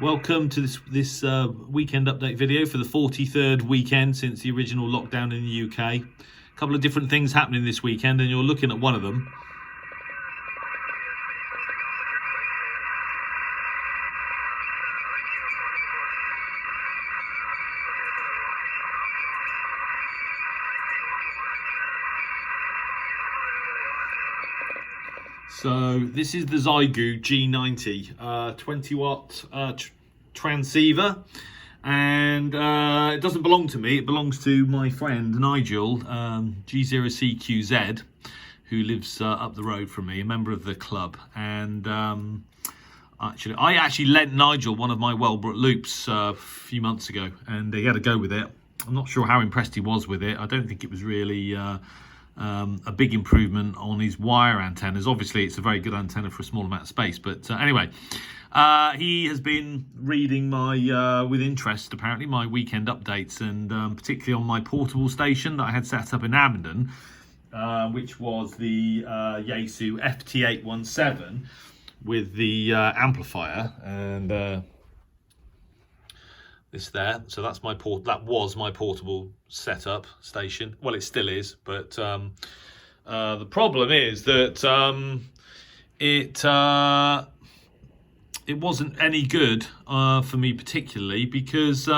Welcome to this weekend update video for the 43rd weekend since the original lockdown in the UK. A couple of different things happening this weekend, and you're looking at one of them. So this is the Xiegu G90 20 watt transceiver, and it doesn't belong to me, it belongs to my friend Nigel G0CQZ, who lives up the road from me, a member of the club. And I actually lent Nigel one of my Wellbrook loops a few months ago, and he had a go with it. I'm not sure how impressed he was with it. I don't think it was really a big improvement on his wire antennas. Obviously it's a very good antenna for a small amount of space, but anyway, he has been reading my with interest apparently my weekend updates, and particularly on my portable station that I had set up in Abingdon, which was the Yaesu FT-817 with the amplifier, and this there. So that's my that was my portable setup station. Well, it still is, but the problem is that it wasn't any good for me particularly, because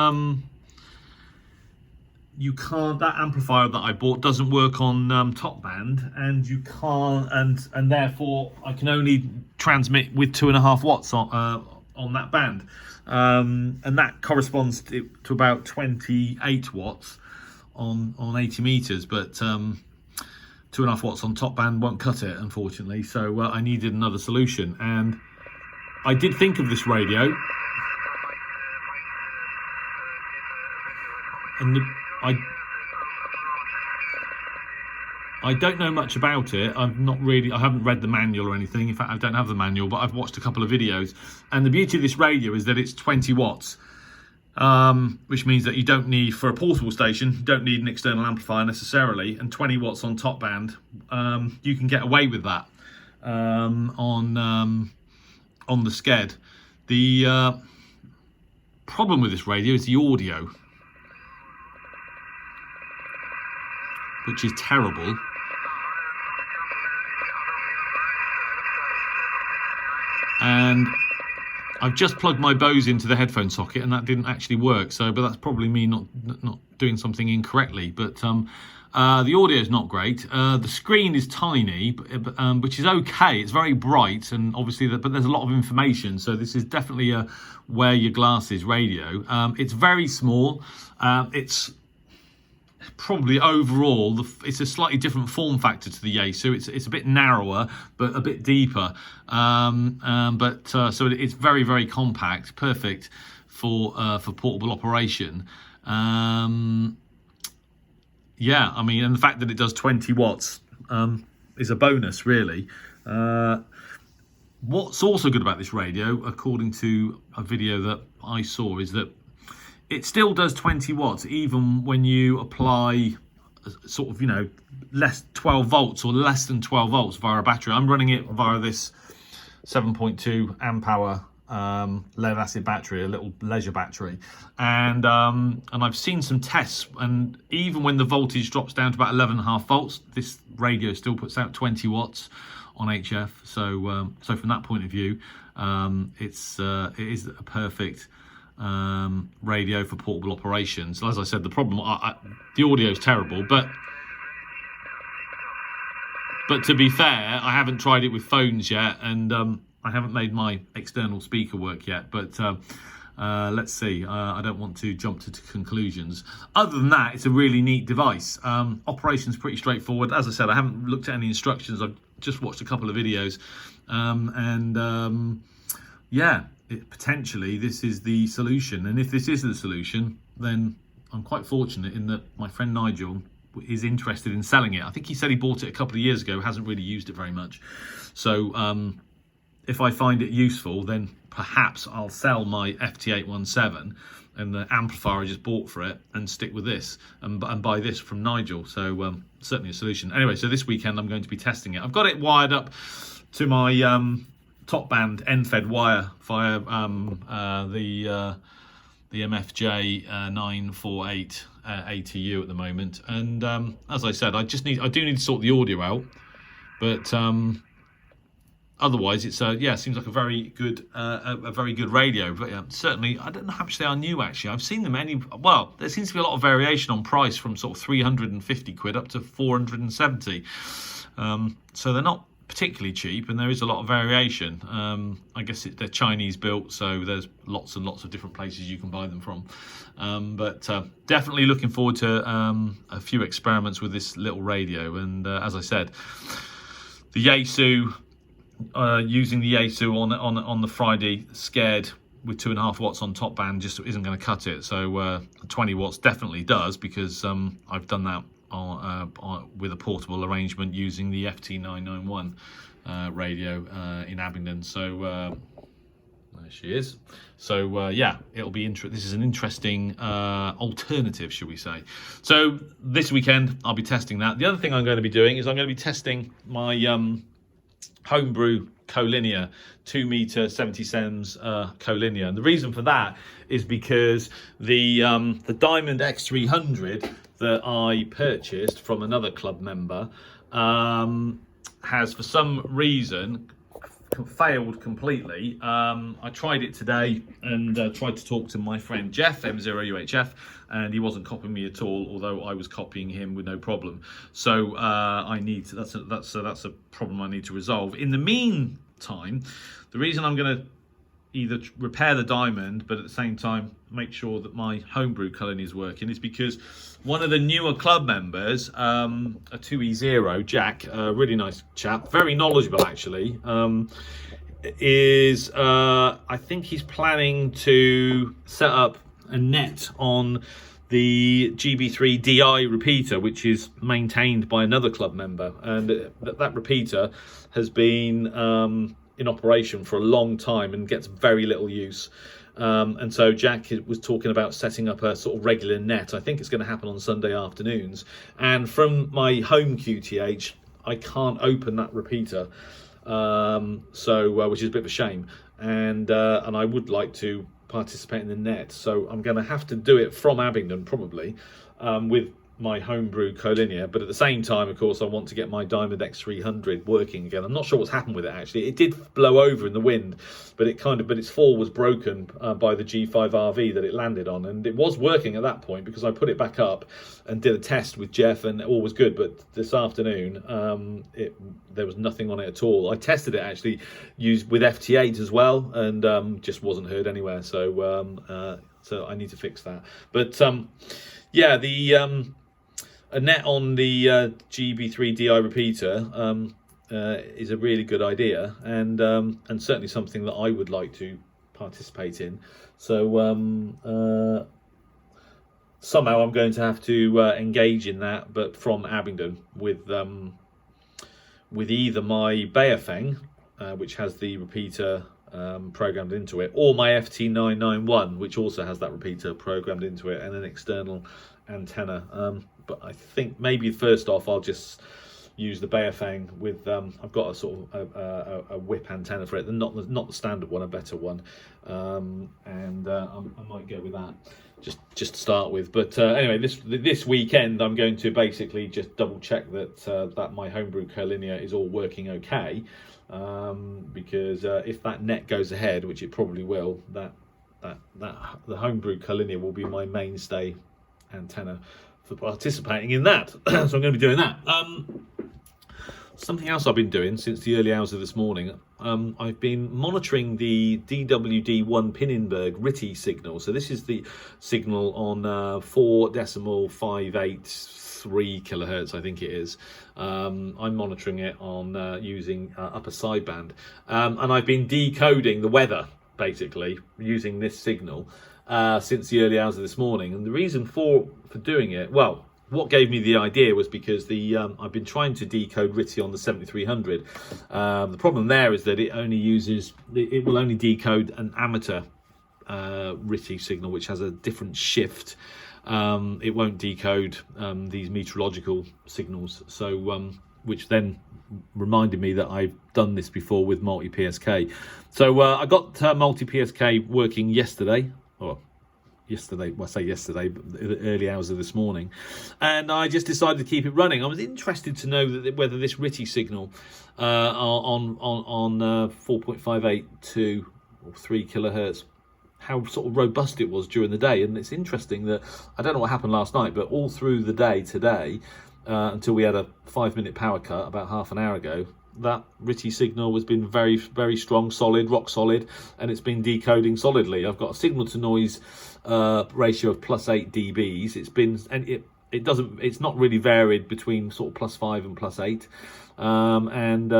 you can't, that amplifier that I bought doesn't work on top band, and you can't, and therefore I can only transmit with 2.5 watts on that band. And that corresponds to about 28 watts on 80 meters, but 2.5 watts on top band won't cut it, unfortunately. So I needed another solution, and I did think of this radio, and I don't know much about it. I haven't read the manual or anything. In fact, I don't have the manual, but I've watched a couple of videos. And the beauty of this radio is that it's 20 watts, which means that you don't need, for a portable station, you don't need an external amplifier necessarily. And 20 watts on top band, you can get away with that on the Sked. The problem with this radio is the audio, which is terrible. And I've just plugged my Bose into the headphone socket, and that didn't actually work. So, but that's probably me not doing something incorrectly. But the audio is not great. The screen is tiny, which is okay. It's very bright, and obviously, but there's a lot of information. So this is definitely a wear your glasses radio. It's very small. It's probably overall it's a slightly different form factor to the Yaesu. It's a bit narrower but a bit deeper, so it's very, very compact, perfect for portable operation. Yeah, I mean, and the fact that it does 20 watts is a bonus, really. What's also good about this radio, according to a video that I saw, is that it still does 20 watts even when you apply sort of, less 12 volts or less than 12 volts via a battery. I'm running it via this 7.2 amp hour lead acid battery, a little leisure battery, and I've seen some tests, and even when the voltage drops down to about 11.5 volts, this radio still puts out 20 watts on HF. So so from that point of view, it is a perfect radio for portable operations. So as I said, the problem, the audio is terrible, but to be fair, I haven't tried it with phones yet, and I haven't made my external speaker work yet, but let's see. I don't want to jump to conclusions. Other than that, it's a really neat device. Operation's pretty straightforward. As I said, I haven't looked at any instructions. I've just watched a couple of videos, yeah, potentially this is the solution. And if this is the solution, then I'm quite fortunate in that my friend Nigel is interested in selling it. I think he said he bought it a couple of years ago, hasn't really used it very much. So if I find it useful, then perhaps I'll sell my FT-817 and the amplifier I just bought for it and stick with this and buy this from Nigel. So certainly a solution. Anyway, so this weekend I'm going to be testing it. I've got it wired up to my top band end-fed wire via the MFJ 948 ATU at the moment. And as I said, I do need to sort the audio out, but otherwise, it's seems like a very good radio. But certainly, I don't know how much they are new. Actually, I've seen them there seems to be a lot of variation on price from sort of 350 quid up to 470. So they're not particularly cheap, and there is a lot of variation. I guess they're Chinese built, so there's lots and lots of different places you can buy them from. But definitely looking forward to a few experiments with this little radio. And as I said, the Yaesu. Using the Yaesu on the Friday, scared with 2.5 watts on top band just isn't going to cut it. So 20 watts definitely does, because I've done that with a portable arrangement using the FT-991 radio in Abingdon. So there she is. So it'll be this is an interesting alternative, shall we say. So this weekend I'll be testing that. The other thing I'm going to be doing is I'm going to be testing my Homebrew CoLinear 2 meter 70 sems CoLinear, and the reason for that is because the Diamond X300 that I purchased from another club member has for some reason failed completely. I tried it today and tried to talk to my friend Jeff M0UHF, and he wasn't copying me at all, although I was copying him with no problem. So that's a problem I need to resolve. In the meantime, the reason I'm going to either repair the Diamond, but at the same time make sure that my Homebrew CoLinear is working, is because one of the newer club members, a 2E0, Jack, a really nice chap, very knowledgeable actually, I think he's planning to set up a net on the GB3 DI repeater, which is maintained by another club member, and that repeater has been in operation for a long time and gets very little use. And so Jack was talking about setting up a sort of regular net. I think it's going to happen on Sunday afternoons. And from my home QTH, I can't open that repeater, which is a bit of a shame. And I would like to participate in the net, so I'm going to have to do it from Abingdon probably, with my Homebrew CoLinear. But at the same time, of course, I want to get my Diamond X300 working again. I'm not sure what's happened with it actually. It did blow over in the wind, but its fall was broken by the G5RV that it landed on, and it was working at that point because I put it back up and did a test with Jeff and all was good. But this afternoon there was nothing on it at all. I tested it actually used with FT8 as well, and just wasn't heard anywhere. So so I need to fix that. But a net on the GB3 DI repeater is a really good idea, and certainly something that I would like to participate in. So somehow I'm going to have to engage in that, but from Abingdon with either my Baofeng, which has the repeater programmed into it, or my FT-991, which also has that repeater programmed into it, and an external antenna. But I think maybe first off I'll just use the Baofeng with I've got a sort of a whip antenna for it, not the standard one, a better one, and I might go with that just to start with. But anyway, this weekend I'm going to basically just double check that my Homebrew CoLinear is all working okay, because if that net goes ahead, which it probably will, the Homebrew CoLinear will be my mainstay antenna for participating in that. So I'm going to be doing that. Something else I've been doing since the early hours of this morning, I've been monitoring the DWD1 Pinnenberg RTTY signal. So this is the signal on 4.583 kilohertz, I think it is. I'm monitoring it on using upper sideband, and I've been decoding the weather basically using this signal since the early hours of this morning. And the reason for doing it, well, what gave me the idea was because I've been trying to decode RTTY on the 7300. The problem there is that it will only decode an amateur RTTY signal, which has a different shift. It won't decode these meteorological signals, so which then reminded me that I've done this before with multi-PSK. So I got multi-PSK working yesterday, well, I say yesterday, but the early hours of this morning, and I just decided to keep it running. I was interested to know whether this RTTY signal on 4.582 or 3 kilohertz, how sort of robust it was during the day. And it's interesting that, I don't know what happened last night, but all through the day today, until we had a 5-minute power cut about half an hour ago, that RTTY signal has been very, very strong, solid, rock solid, and it's been decoding solidly. I've got a signal to noise ratio of +8 dBs. It's been, and it's not really varied between sort of +5 and +8, and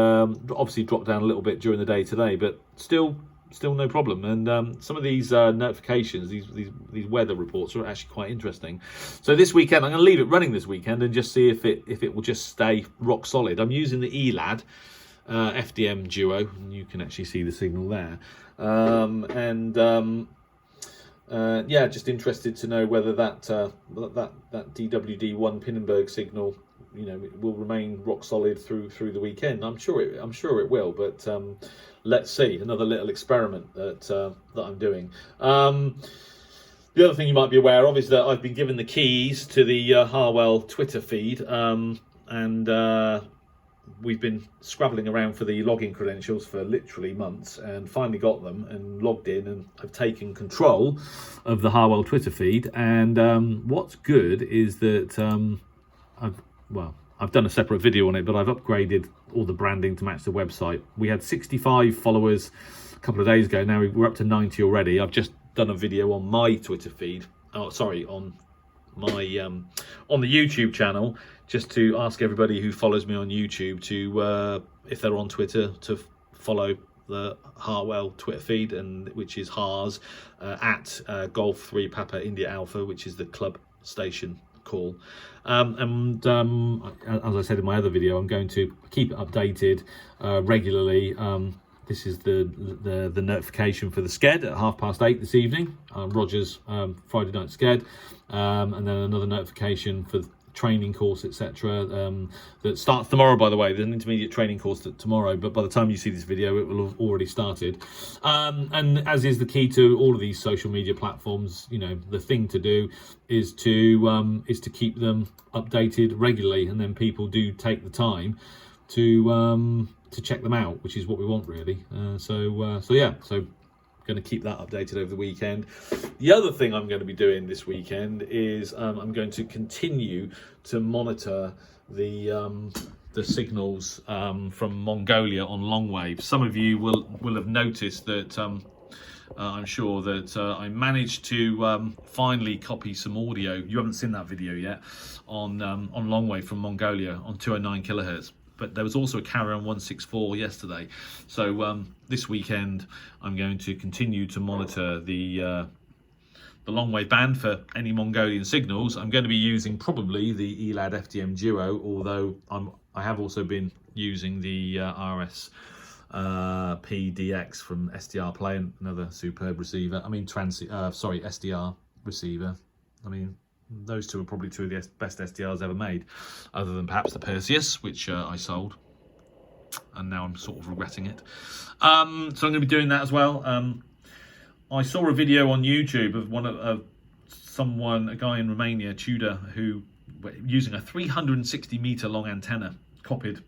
obviously dropped down a little bit during the day today, but still no problem. And some of these notifications, these weather reports, are actually quite interesting. So this weekend I'm going to leave it running this weekend and just see if it will just stay rock solid. I'm using the ELAD FDM Duo, and you can actually see the signal there. Yeah, just interested to know whether that DWD1 Pinnenberg signal, it will remain rock solid through the weekend. I'm sure it will, but let's see. Another little experiment that I'm doing. The other thing you might be aware of is that I've been given the keys to the Harwell Twitter feed, and we've been scrabbling around for the login credentials for literally months, and finally got them and logged in, and I've taken control of the Harwell Twitter feed. And what's good is that I've done a separate video on it, but I've upgraded all the branding to match the website. We had 65 followers a couple of days ago. Now we're up to 90 already. I've just done a video on my Twitter feed. Oh, sorry, on my on the YouTube channel, just to ask everybody who follows me on YouTube to, if they're on Twitter, to follow the Harwell Twitter feed, and which is Hars at Golf 3 Papa India Alpha, which is the club station call. As I said in my other video, I'm going to keep it updated regularly. This is the notification for the Sked at 8:30 this evening, Roger's Friday night Sked, and then another notification for the training course, etc. That starts tomorrow, by the way. There's an intermediate training course tomorrow, but by the time you see this video, it will have already started. And as is the key to all of these social media platforms, the thing to do is to keep them updated regularly, and then people do take the time to check them out, which is what we want, really. So going to keep that updated over the weekend. The other thing I'm going to be doing this weekend is I'm going to continue to monitor the signals from Mongolia on Longwave. Some of you will have noticed that I'm sure that I managed to finally copy some audio. You haven't seen that video yet on Longwave from Mongolia on 209 kilohertz. But there was also a carrier on 164 yesterday. So this weekend I'm going to continue to monitor the Longwave band for any Mongolian signals. I'm going to be using probably the ELAD FDM Duo, although I have also been using the RS PDX from SDR Play, another superb receiver. I mean SDR receiver. I mean, those two are probably two of the best SDRs ever made, other than perhaps the Perseus, which I sold, and now I'm sort of regretting it. So I'm going to be doing that as well. I saw a video on YouTube of a guy in Romania, Tudor, who using a 360 meter long antenna copied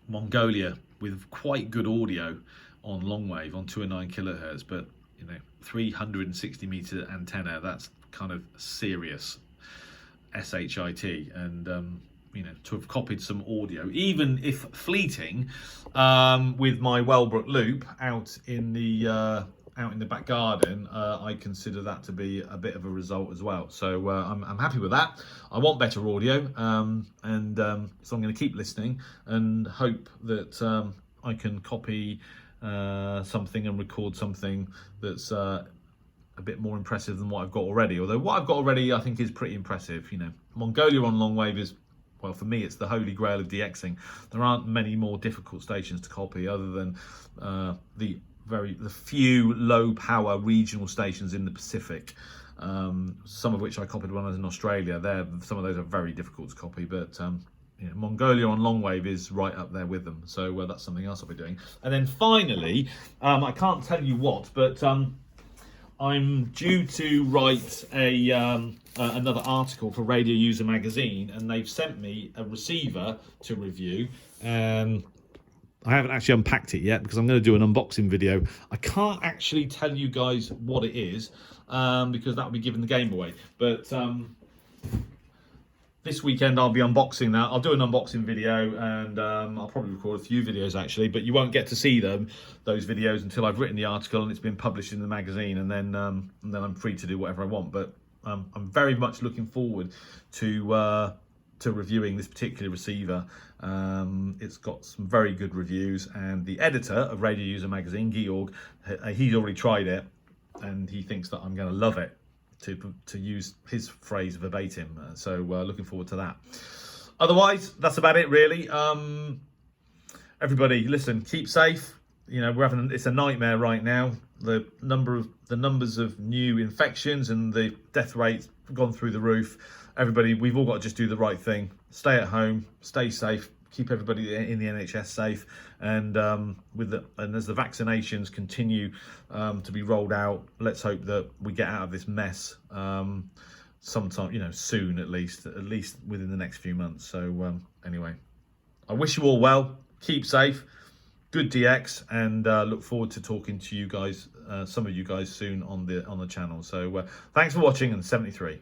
Mongolia with quite good audio on Longwave on 209 kilohertz, but 360 meter antenna, that's kind of serious SHIT, and to have copied some audio, even if fleeting, with my Wellbrook loop out in the back garden, I consider that to be a bit of a result as well. So I'm happy with that. I want better audio, so I'm going to keep listening and hope that I can copy something and record something that's a bit more impressive than what I've got already. Although what I've got already, I think, is pretty impressive. You know, Mongolia on Longwave is, well, for me, it's the holy grail of DXing. There aren't many more difficult stations to copy other than the few low power regional stations in the Pacific. Some of which I copied when I was in Australia. Some of those are very difficult to copy, but you know, Mongolia on Longwave is right up there with them. So that's something else I'll be doing. And then finally, I can't tell you what, but I'm due to write another article for Radio User Magazine, and they've sent me a receiver to review. I haven't actually unpacked it yet because I'm going to do an unboxing video. I can't actually tell you guys what it is because that would be giving the game away. But this weekend I'll be unboxing that. I'll do an unboxing video, and I'll probably record a few videos actually, but you won't get to see those videos until I've written the article and it's been published in the magazine, and then I'm free to do whatever I want. But I'm very much looking forward to reviewing this particular receiver. It's got some very good reviews, and the editor of Radio User Magazine, Georg, he's already tried it, and he thinks that I'm going to love it, to use his phrase verbatim. So looking forward to that. Otherwise, that's about it really. Everybody, listen, keep safe. You know, it's a nightmare right now. The numbers of new infections and the death rates have gone through the roof. Everybody, we've all got to just do the right thing. Stay at home, stay safe, keep everybody in the NHS safe, and as the vaccinations continue to be rolled out, let's hope that we get out of this mess sometime, you know, soon, at least within the next few months. So anyway, I wish you all well. Keep safe. Good DX, and look forward to talking to you guys, some of you guys, soon on the channel. So thanks for watching, and 73.